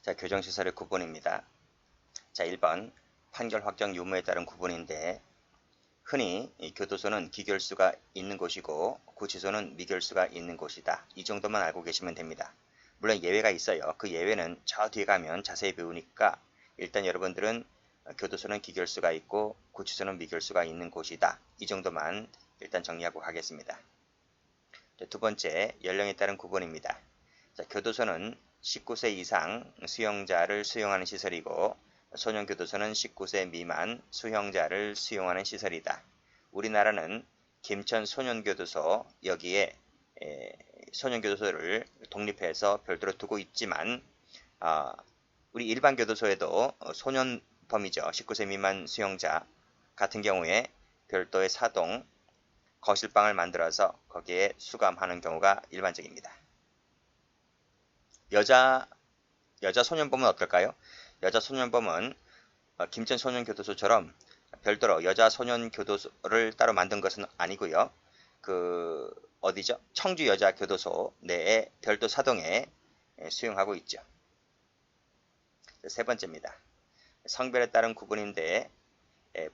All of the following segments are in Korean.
자, 교정시설의 구분입니다. 자, 1번 판결 확정 유무에 따른 구분인데, 흔히 이 교도소는 기결수가 있는 곳이고 구치소는 미결수가 있는 곳이다. 이 정도만 알고 계시면 됩니다. 물론 예외가 있어요. 그 예외는 저 뒤에 가면 자세히 배우니까 일단 여러분들은 교도소는 기결수가 있고 구치소는 미결수가 있는 곳이다. 이 정도만 일단 정리하고 가겠습니다. 두 번째, 연령에 따른 구분입니다. 자, 교도소는 19세 이상 수용자를 수용하는 시설이고 소년교도소는 19세 미만 수용자를 수용하는 시설이다. 우리나라는 김천 소년교도소, 여기에 소년교도소를 독립해서 별도로 두고 있지만 우리 일반 교도소에도 소년범이죠. 19세 미만 수용자 같은 경우에 별도의 사동, 거실방을 만들어서 거기에 수감하는 경우가 일반적입니다. 여자 소년범은 어떨까요? 여자 소년범은 김천 소년교도소처럼 별도로 여자 소년교도소를 따로 만든 것은 아니고요. 어디죠? 청주 여자교도소 내에 별도 사동에 수용하고 있죠. 세 번째입니다. 성별에 따른 구분인데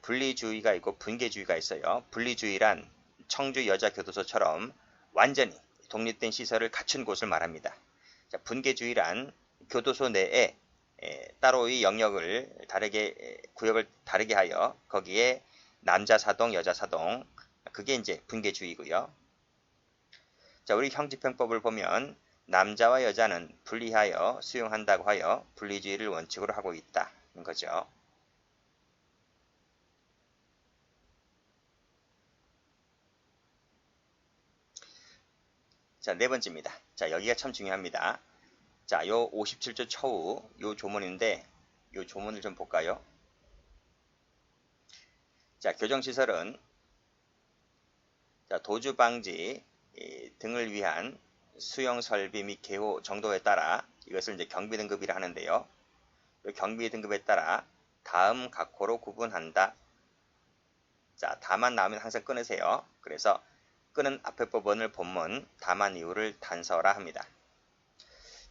분리주의가 있고 분계주의가 있어요. 분리주의란 청주 여자교도소처럼 완전히 독립된 시설을 갖춘 곳을 말합니다. 자, 분계주의란 교도소 내에 따로의 영역을 구역을 다르게 하여 거기에 남자 사동, 여자 사동, 그게 이제 분계주의고요. 자, 우리 형집행법을 보면 남자와 여자는 분리하여 수용한다고 하여 분리주의를 원칙으로 하고 있다는 거죠. 자, 네 번째입니다. 자, 여기가 참 중요합니다. 자, 요 57조 처우 요 조문인데 요 조문을 좀 볼까요? 자, 교정시설은 자, 도주 방지 등을 위한 수용 설비 및 개호 정도에 따라 이것을 이제 경비 등급이라 하는데요. 이 경비 등급에 따라 다음 각호로 구분한다. 자, 다만 나오면 항상 끊으세요. 그래서 끊은 앞에 법원을 본문 다만 이유를 단서라 합니다.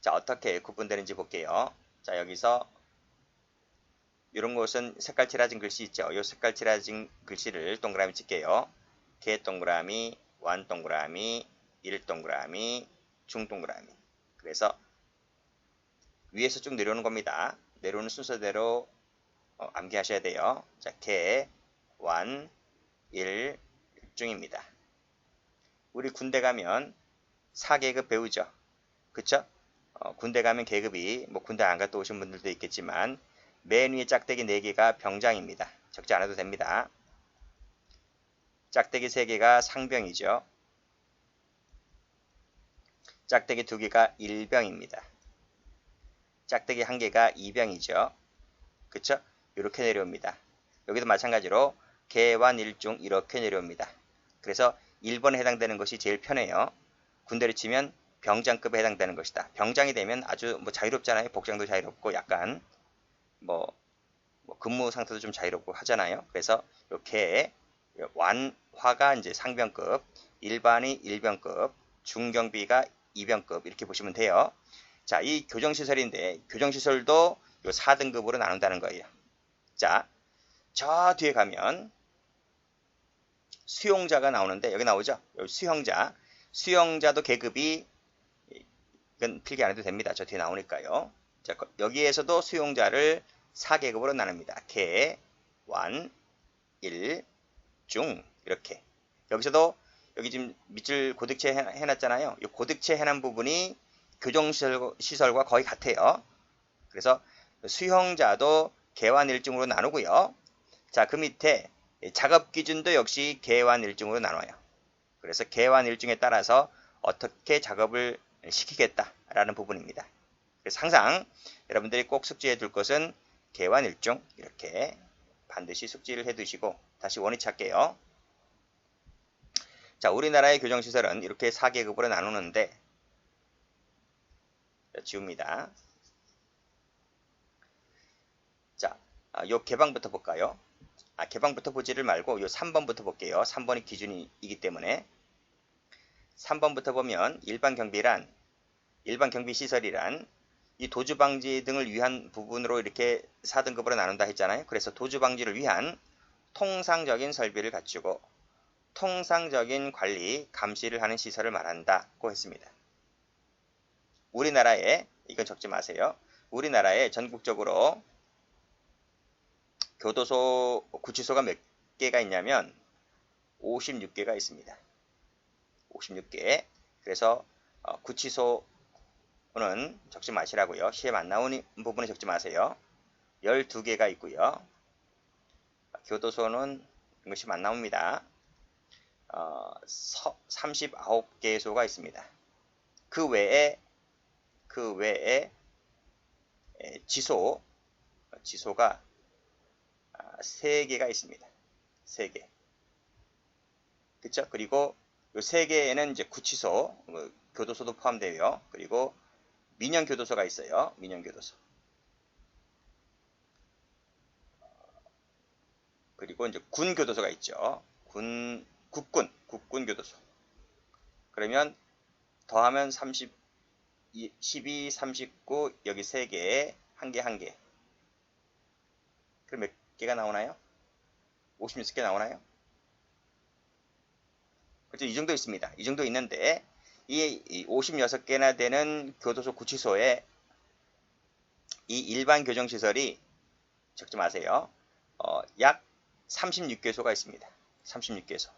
자, 어떻게 구분되는지 볼게요. 자, 여기서 이런 곳은 색깔 칠해진 글씨 있죠. 이 색깔 칠해진 글씨를 동그라미 칠게요. 개 동그라미, 완 동그라미, 일 동그라미, 중 동그라미. 그래서 위에서 쭉 내려오는 겁니다. 내려오는 순서대로 암기하셔야 돼요. 자, 개, 완, 일, 중입니다. 우리 군대 가면 4계급 배우죠. 그쵸? 군대 가면 계급이 군대 안 갔다 오신 분들도 있겠지만 맨 위에 짝대기 4개가 병장입니다. 적지 않아도 됩니다. 짝대기 3개가 상병이죠. 짝대기 2개가 일병입니다. 짝대기 1개가 이병이죠. 그쵸? 이렇게 내려옵니다. 여기도 마찬가지로 개완 일중 이렇게 내려옵니다. 그래서 1번에 해당되는 것이 제일 편해요. 군대를 치면 병장급에 해당되는 것이다. 병장이 되면 아주 자유롭잖아요. 복장도 자유롭고 약간 근무 상태도 좀 자유롭고 하잖아요. 그래서 이렇게 완화가 이제 상병급, 일반이 일병급, 중경비가 이병급 이렇게 보시면 돼요. 자, 이 교정시설인데 교정시설도 요 4등급으로 나눈다는 거예요. 자, 저 뒤에 가면 수용자가 나오는데 여기 나오죠. 여기 수용자도 계급이 이건 필기 안 해도 됩니다. 저 뒤에 나오니까요. 자, 여기에서도 수용자를 4계급으로 나눕니다. 개, 완, 일, 중 이렇게. 여기서도 여기 지금 밑줄 고득체 해놨잖아요. 이 고득체 해놓은 부분이 교정시설과 거의 같아요. 그래서 수용자도 개완 일중으로 나누고요. 자, 그 밑에 작업 기준도 역시 개완 일중으로 나눠요. 그래서 개완 일중에 따라서 어떻게 작업을 시키겠다라는 부분입니다. 그래서 항상 여러분들이 꼭 숙지해 둘 것은 개완 일중 이렇게 반드시 숙지를 해 두시고 다시 원위 찾게요. 자, 우리나라의 교정시설은 이렇게 4계급으로 나누는데 지웁니다. 자, 요 개방부터 볼까요? 개방부터 보지를 말고 요 3번부터 볼게요. 3번이 기준이기 때문에 3번부터 보면 일반 경비시설이란 이 도주방지 등을 위한 부분으로 이렇게 4등급으로 나눈다 했잖아요. 그래서 도주방지를 위한 통상적인 설비를 갖추고 통상적인 관리, 감시를 하는 시설을 말한다고 했습니다. 우리나라에, 이건 적지 마세요. 우리나라에 전국적으로 교도소, 구치소가 몇 개가 있냐면 56개가 있습니다. 56개. 그래서 구치소는 적지 마시라고요. 시험 안 나오는 부분은 적지 마세요. 12개가 있고요. 교도소는 이것이 안 나옵니다. 39개소가 있습니다. 그 외에 지소가 3개가 있습니다. 3개. 그쵸? 그리고 이 3개에는 이제 구치소, 교도소도 포함되고요. 그리고 민영교도소가 있어요. 민영교도소. 그리고 이제 군교도소가 있죠. 국군교도소. 그러면 더하면 12, 39, 여기 3개, 1개. 그럼 몇 개가 나오나요? 56개 나오나요? 그렇죠. 이 정도 있습니다. 이 정도 있는데, 이 56개나 되는 교도소 구치소에 이 일반 교정시설이, 적지 마세요. 약 36개소가 있습니다. 36개소.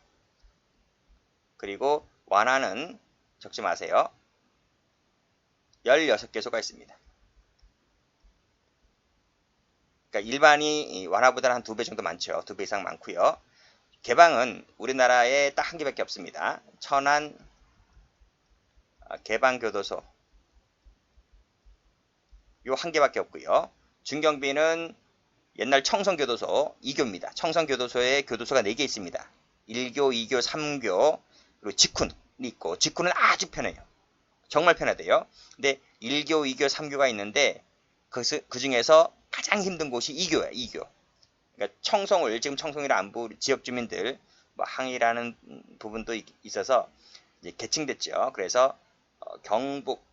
그리고 완화는, 적지 마세요. 16개소가 있습니다. 그러니까 일반이 완화보다는 한 2배 정도 많죠. 2배 이상 많고요. 개방은 우리나라에 딱 1개밖에 없습니다. 천안 개방교도소 요 1개밖에 없고요. 중경비는 옛날 청성교도소 2교입니다. 청성교도소에 교도소가 4개 있습니다. 1교, 2교, 3교, 그리고 직훈이 있고, 직훈은 아주 편해요. 정말 편하대요. 근데 1교, 2교, 3교가 있는데 그 중에서 가장 힘든 곳이 2교예요. 2교. 그러니까 지금 청송이라 안부 지역 주민들 뭐 항의라는 부분도 있어서 이제 개칭됐죠. 그래서 경북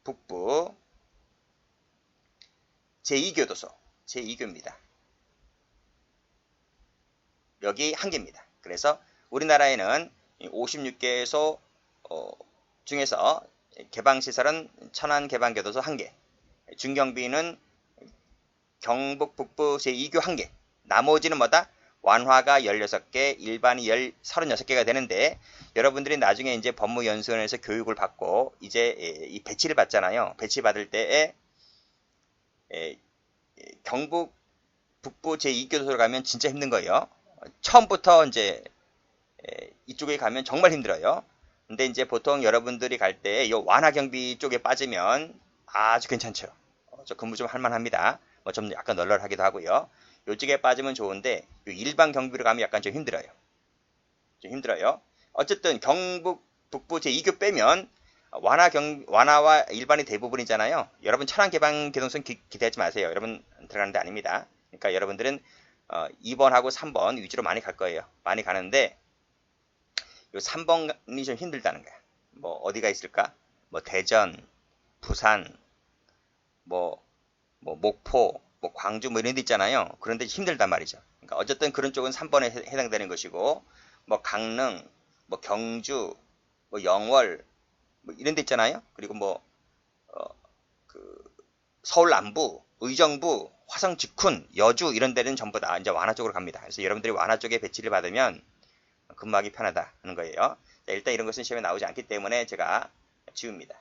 북부 제2교도소, 제2교입니다. 여기 1개입니다. 그래서 우리나라에는 56개소 중에서 개방시설은 천안 개방교도소 1개, 중경비는 경북 북부 제2교 1개, 나머지는 뭐다? 완화가 16개, 일반이 36개가 되는데, 여러분들이 나중에 이제 법무연수원에서 교육을 받고 이제 이 배치를 받잖아요. 배치 받을 때에 경북 북부 제2교도소로 가면 진짜 힘든 거예요. 처음부터 이제 이쪽에 가면 정말 힘들어요. 근데 이제 보통 여러분들이 갈 때 이 완화 경비 쪽에 빠지면 아주 괜찮죠. 저 근무 좀 할만합니다. 뭐 좀 약간 널널하기도 하고요. 요쪽에 빠지면 좋은데 일반 경비로 가면 약간 좀 힘들어요. 어쨌든 경북 북부 제2교 빼면 완화와 일반이 대부분이잖아요. 여러분 천안 개방 교도소는 기대하지 마세요. 여러분 들어가는 데 아닙니다. 그러니까 여러분들은 2번하고 3번 위주로 많이 갈 거예요. 많이 가는데 요 3번이 좀 힘들다는 거야. 뭐 어디가 있을까? 뭐 대전, 부산, 뭐 목포, 뭐 광주 뭐 이런 데 있잖아요. 그런데 힘들단 말이죠. 그러니까 어쨌든 그런 쪽은 3번에 해당되는 것이고, 뭐 강릉, 뭐 경주, 뭐 영월 뭐 이런 데 있잖아요. 그리고 뭐 서울 남부, 의정부, 화성 직훈, 여주 이런 데는 전부 다 이제 완화 쪽으로 갑니다. 그래서 여러분들이 완화 쪽에 배치를 받으면 근무하기 편하다 하는 거예요. 자, 일단 이런 것은 시험에 나오지 않기 때문에 제가 지웁니다.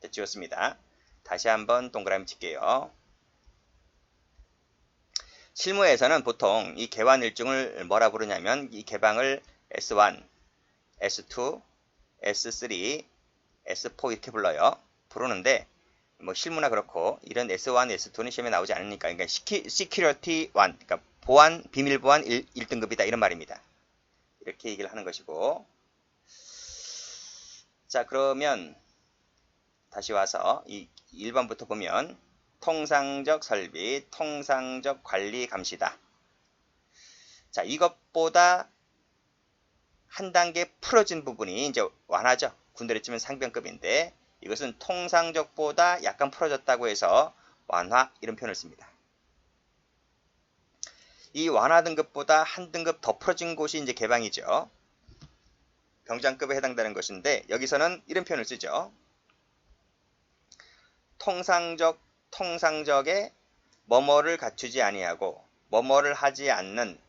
자, 지웠습니다. 다시 한번 동그라미 칠게요. 실무에서는 보통 이 개관 일정을 뭐라 부르냐면 이 개방을 S1, S2, S3, S4 이렇게 부르는데 뭐 실무나 그렇고 이런 S1, S2는 시험에 나오지 않으니까 그러니까 Security 1, 그러니까 보안, 비밀 보안 1등급이다 이런 말입니다. 이렇게 얘기를 하는 것이고, 자 그러면 다시 와서 이 1번부터 보면 통상적 설비, 통상적 관리 감시다. 자 이것보다 한 단계 풀어진 부분이 이제 완화죠. 군대로 치면 상병급인데 이것은 통상적보다 약간 풀어졌다고 해서 완화 이런 표현을 씁니다. 이 완화 등급보다 한 등급 더 풀어진 곳이 이제 개방이죠. 병장급에 해당되는 것인데 여기서는 이런 표현을 쓰죠. 통상적에 뭐뭐를 갖추지 아니하고 뭐뭐를 하지 않는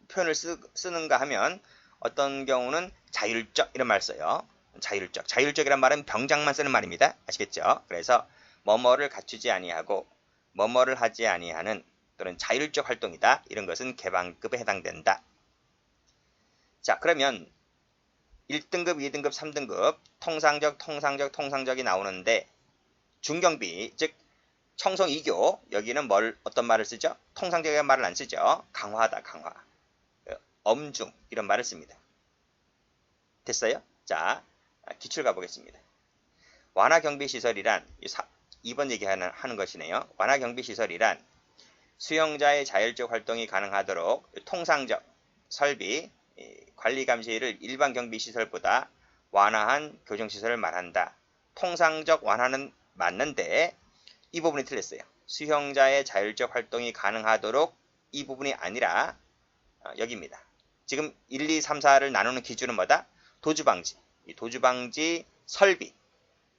표현을 쓰는가 하면 어떤 경우는 자율적 이런 말 써요. 자율적이란 말은 병장만 쓰는 말입니다. 아시겠죠? 그래서 뭐뭐를 갖추지 아니하고 뭐뭐를 하지 아니하는 또는 자율적 활동이다. 이런 것은 개방급에 해당된다. 자, 그러면 1등급, 2등급, 3등급 통상적이 나오는데 중경비, 즉 청송 2교 여기는 어떤 말을 쓰죠? 통상적이라는 말을 안 쓰죠. 강화하다, 강화. 엄중 이런 말을 씁니다. 됐어요? 자, 기출 가보겠습니다. 완화경비시설이란 2번 얘기하는 것이네요. 완화경비시설이란 수용자의 자율적 활동이 가능하도록 통상적 설비, 관리 감시를 일반 경비시설보다 완화한 교정시설을 말한다. 통상적 완화는 맞는데 이 부분이 틀렸어요. 수용자의 자율적 활동이 가능하도록 이 부분이 아니라 여기입니다. 지금 1, 2, 3, 4를 나누는 기준은 뭐다? 도주방지. 이 도주방지 설비.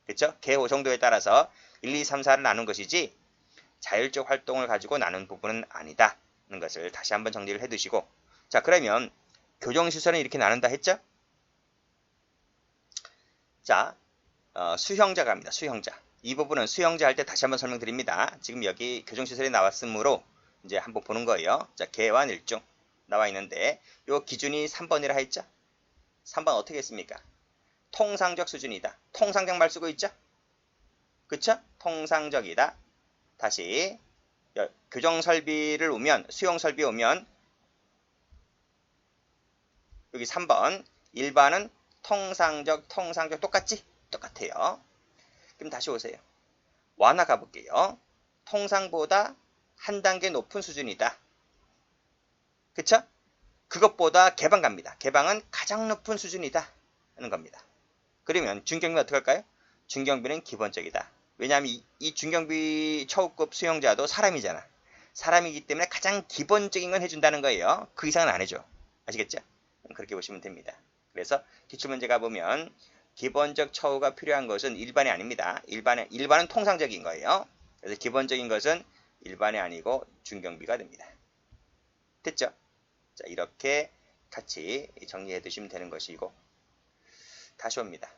그렇죠? 개호 정도에 따라서 1, 2, 3, 4를 나눈 것이지 자율적 활동을 가지고 나눈 부분은 아니다. 는 것을 다시 한번 정리를 해 두시고 자, 그러면 교정시설은 이렇게 나눈다 했죠? 자, 수형자 갑니다. 수형자. 이 부분은 수형자 할 때 다시 한번 설명드립니다. 지금 여기 교정시설이 나왔으므로 이제 한번 보는 거예요. 자, 개완 일중 나와 있는데 요 기준이 3번이라 했죠? 3번 어떻게 했습니까? 통상적 수준이다. 통상적 말 쓰고 있죠? 그쵸? 통상적이다. 다시 교정설비를 오면 수용설비 오면 여기 3번 일반은 통상적 똑같지? 똑같아요. 그럼 다시 오세요. 완화 가볼게요. 통상보다 한 단계 높은 수준이다. 그쵸? 그것보다 개방 갑니다. 개방은 가장 높은 수준이다 하는 겁니다. 그러면 중경비는 어떻게 할까요? 중경비는 기본적이다. 왜냐하면 이 중경비 처우급 수용자도 사람이잖아. 사람이기 때문에 가장 기본적인 건 해준다는 거예요. 그 이상은 안 해줘. 아시겠죠? 그렇게 보시면 됩니다. 그래서 기출문제 가보면 기본적 처우가 필요한 것은 일반이 아닙니다. 일반은 통상적인 거예요. 그래서 기본적인 것은 일반이 아니고 중경비가 됩니다. 됐죠? 자, 이렇게 같이 정리해 두시면 되는 것이고 다시 옵니다.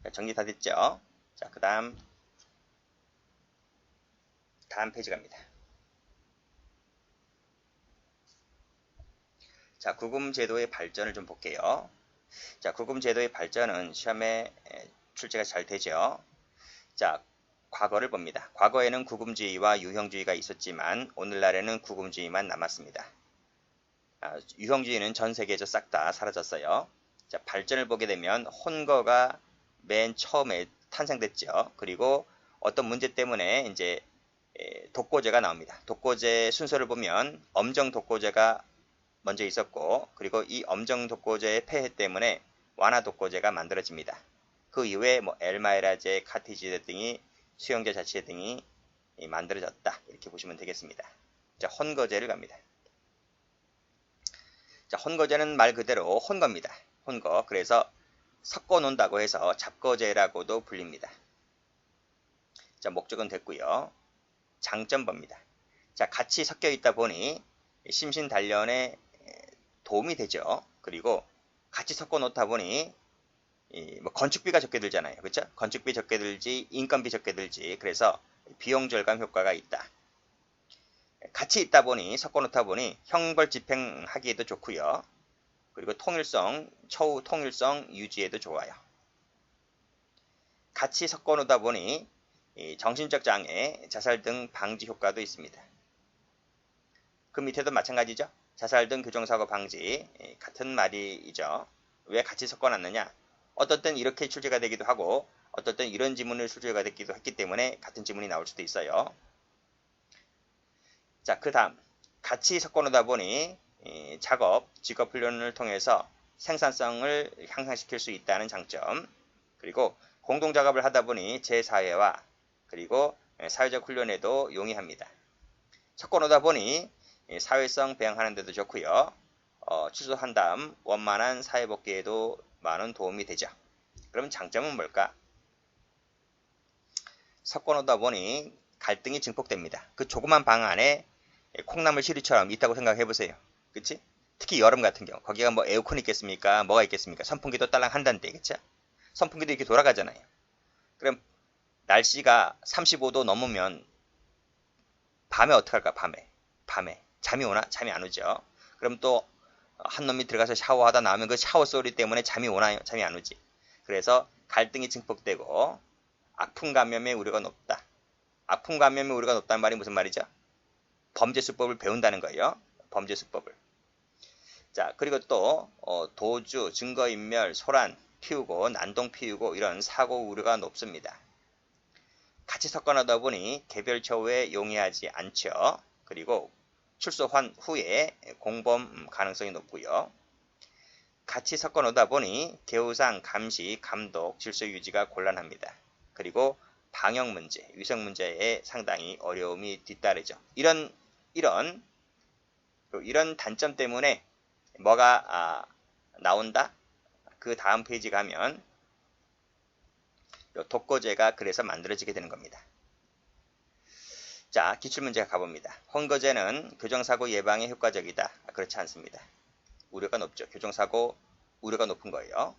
자, 정리 다 됐죠? 자, 그 다음 페이지 갑니다. 자, 구금제도의 발전을 좀 볼게요. 자, 구금제도의 발전은 시험에 출제가 잘 되죠. 자, 과거를 봅니다. 과거에는 구금주의와 유형주의가 있었지만 오늘날에는 구금주의만 남았습니다. 유형주의는 전 세계에서 싹 다 사라졌어요. 자, 발전을 보게 되면 혼거가 맨 처음에 탄생됐죠. 그리고 어떤 문제 때문에 이제 독고제가 나옵니다. 독고제 순서를 보면 엄정 독고제가 먼저 있었고 그리고 이 엄정 독고제의 폐해 때문에 완화 독고제가 만들어집니다. 그 이후에 뭐 엘마에라제, 카티지제 등이 수용제 자체 등이 만들어졌다. 이렇게 보시면 되겠습니다. 자, 혼거제를 갑니다. 자, 혼거제는 말 그대로 혼거입니다. 혼거. 그래서 섞어 놓는다고 해서 잡거제라고도 불립니다. 자, 목적은 됐고요. 장점 봅니다. 자, 같이 섞여 있다 보니 심신 단련에 도움이 되죠. 그리고 같이 섞어 놓다 보니 뭐 건축비가 적게 들잖아요. 그렇죠? 건축비 적게 들지, 인건비 적게 들지. 그래서 비용 절감 효과가 있다. 같이 있다 보니 섞어 놓다 보니 형벌 집행하기에도 좋고요. 그리고 처우 통일성 유지에도 좋아요. 같이 섞어 놓다 보니 정신적 장애, 자살 등 방지 효과도 있습니다. 그 밑에도 마찬가지죠. 자살 등 교정사고 방지 같은 말이죠. 왜 같이 섞어놨느냐? 어떨 땐 이렇게 출제가 되기도 하고 어떨 땐 이런 지문을 출제가 되기도 했기 때문에 같은 지문이 나올 수도 있어요. 자, 그 다음 같이 섞어놓다 보니 작업, 직업훈련을 통해서 생산성을 향상시킬 수 있다는 장점, 그리고 공동작업을 하다 보니 재사회화, 그리고 사회적 훈련에도 용이합니다. 섞어놓다 보니 사회성 배양하는 데도 좋고요. 취소한 다음 원만한 사회복귀에도 많은 도움이 되죠. 그럼 장점은 뭘까? 섞어놓다 보니 갈등이 증폭됩니다. 그 조그만 방 안에 콩나물 시루처럼 있다고 생각해보세요. 그치? 특히 여름 같은 경우 거기가 뭐 에어컨이 있겠습니까? 뭐가 있겠습니까? 선풍기도 딸랑 한다는데, 그쵸? 선풍기도 이렇게 돌아가잖아요. 그럼 날씨가 35도 넘으면 밤에 어떡할까? 밤에 잠이 오나? 잠이 안 오죠. 그럼 또 한 놈이 들어가서 샤워하다 나오면 그 샤워 소리 때문에 잠이 오나요? 잠이 안 오지. 그래서 갈등이 증폭되고 악풍 감염의 우려가 높다. 악풍 감염의 우려가 높다는 말이 무슨 말이죠? 범죄 수법을 배운다는 거예요. 범죄 수법을. 자, 그리고 또 도주, 증거인멸, 소란 피우고 난동 피우고 이런 사고 우려가 높습니다. 같이 섞어놓다 보니 개별 처우에 용이하지 않죠. 그리고 출소 후에 공범 가능성이 높고요. 같이 섞어놓다 보니 개우상, 감시, 감독, 질서 유지가 곤란합니다. 그리고 방역 문제, 위생 문제에 상당히 어려움이 뒤따르죠. 이런 단점 때문에 뭐가 나온다? 그 다음 페이지 가면 독거제가 그래서 만들어지게 되는 겁니다. 자, 기출문제 가봅니다. 혼거제는 교정사고 예방에 효과적이다. 그렇지 않습니다. 우려가 높죠. 교정사고 우려가 높은 거예요.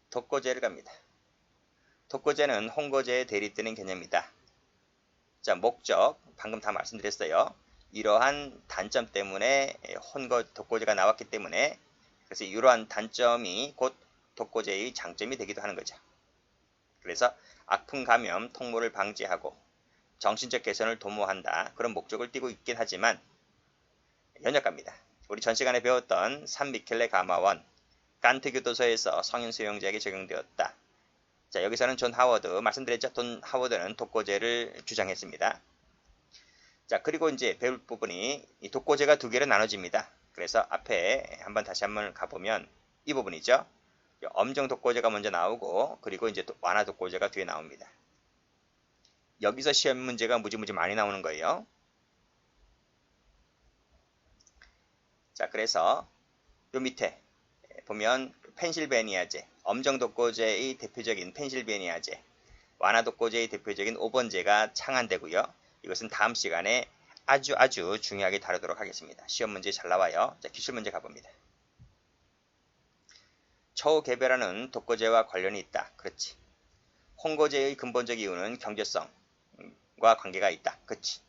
독거제를 갑니다. 독거제는 혼거제에 대립되는 개념이다. 자, 목적 방금 다 말씀드렸어요. 이러한 단점 때문에 독거제가 나왔기 때문에, 그래서 이러한 단점이 곧 독거제의 장점이 되기도 하는 거죠. 그래서 악풍 감염, 통모를 방지하고 정신적 개선을 도모한다. 그런 목적을 띠고 있긴 하지만 연역합니다. 우리 전 시간에 배웠던 산미켈레 가마원, 칸트 교도소에서 성인 수용자에게 적용되었다. 자, 여기서는 존 하워드, 말씀드렸죠? 존 하워드는 독거제를 주장했습니다. 자, 그리고 이제 배울 부분이 이 독거제가 두 개로 나눠집니다. 그래서 앞에 다시 한번 가보면 이 부분이죠. 엄정 독거제가 먼저 나오고, 그리고 이제 완화 독거제가 뒤에 나옵니다. 여기서 시험 문제가 무지무지 많이 나오는 거예요. 자, 그래서 요 밑에 보면 펜실베니아제, 엄정 독거제의 대표적인 펜실베니아제, 완화 독거제의 대표적인 5번제가 창안되고요. 이것은 다음 시간에 아주 중요하게 다루도록 하겠습니다. 시험 문제 잘 나와요. 자, 기출 문제 가봅니다. 처우 개별화는 독거제와 관련이 있다. 그렇지. 혼거제의 근본적 이유는 경제성과 관계가 있다. 그렇지.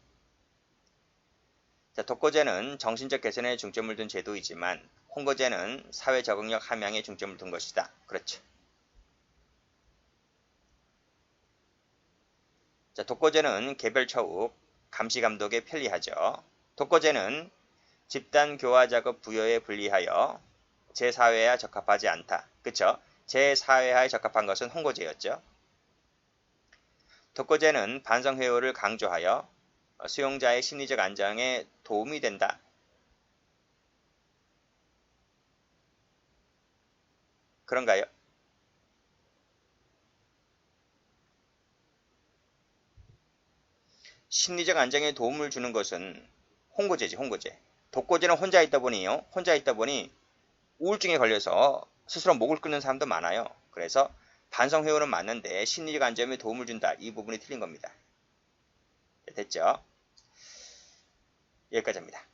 자, 독거제는 정신적 개선에 중점을 둔 제도이지만 혼거제는 사회 적응력 함양에 중점을 둔 것이다. 그렇죠. 자, 독거제는 개별 처우, 감시 감독에 편리하죠. 독거제는 집단 교화 작업 부여에 불리하여 재사회화에 적합하지 않다. 그쵸? 재사회화에 적합한 것은 혼거제였죠. 독거제는 반성회오를 강조하여 수용자의 심리적 안정에 도움이 된다. 그런가요? 심리적 안정에 도움을 주는 것은 혼거제지, 혼거제. 독거제는 혼자 있다 보니 우울증에 걸려서 스스로 목을 끊는 사람도 많아요. 그래서 반성회오는 맞는데 심리적 안정에 도움을 준다. 이 부분이 틀린 겁니다. 됐죠? 여기까지 합니다.